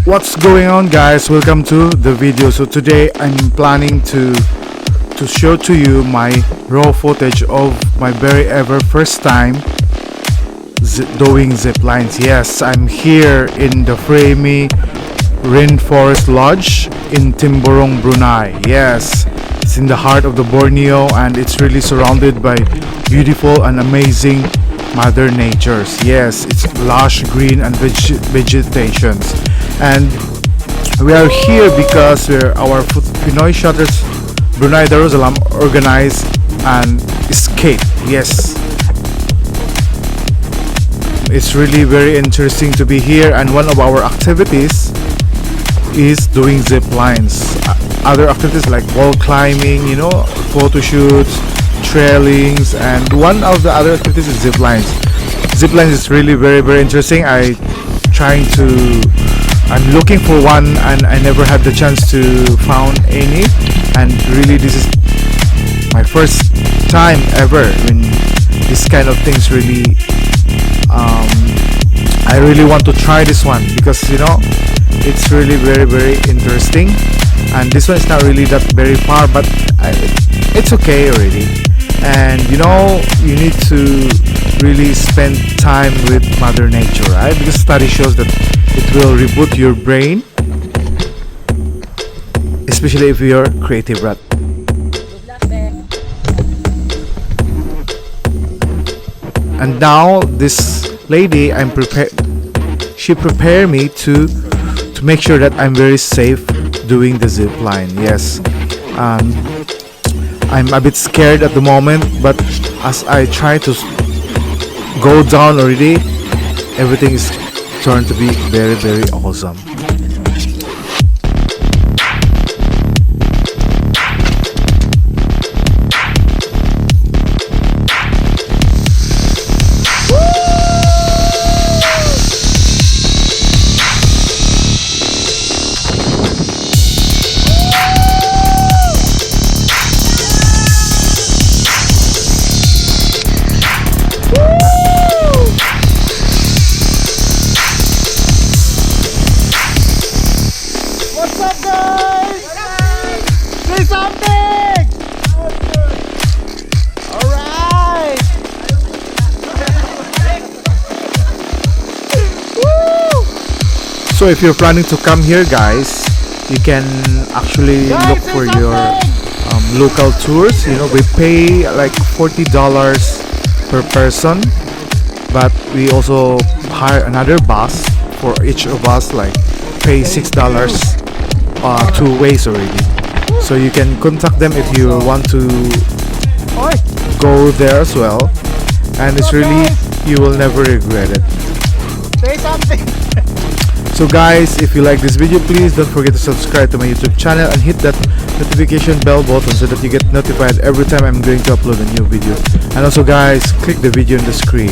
What's going on, guys? Welcome to the video. So today I'm planning to show to you my raw footage of my very ever first time doing zip lines. Yes, I'm here in the FREME Rainforest Lodge in Temburong, Brunei. Yes, it's in the heart of the Borneo and it's really surrounded by beautiful and amazing mother natures. Yes, it's lush green and vegetations, and we are here because our Pinoy Shutters Brunei Darussalam organized an escape. Yes, it's really very interesting to be here, and one of our activities is doing zip lines. Other activities like wall climbing, photo shoots, trailings, and one of the other activities is zip lines. Zip lines is really very interesting. I'm looking for one and I never had the chance to found any, and really this is my first time ever when this kind of things really I really want to try this one because it's really very interesting, and this one is not really that very far, but it's okay already. And you need to really spend time with mother nature, right? Because study shows that it will reboot your brain, especially if you're creative, right? And now this lady, she prepared me to make sure that I'm very safe doing the zip line. Yes, I'm a bit scared at the moment, but as I try to go down already, everything is turned to be very awesome. What's up, guys? Say something! Alright! So if you're planning to come here, guys, you can actually look for your local tours. We pay like $40 per person, but we also hire another bus for each of us, like pay $6 two ways already. So you can contact them if you want to go there as well, and it's really, you will never regret it. Say something! So guys, if you like this video, please don't forget to subscribe to my YouTube channel and hit that notification bell button so that you get notified every time I'm going to upload a new video. And also guys, click the video on the screen.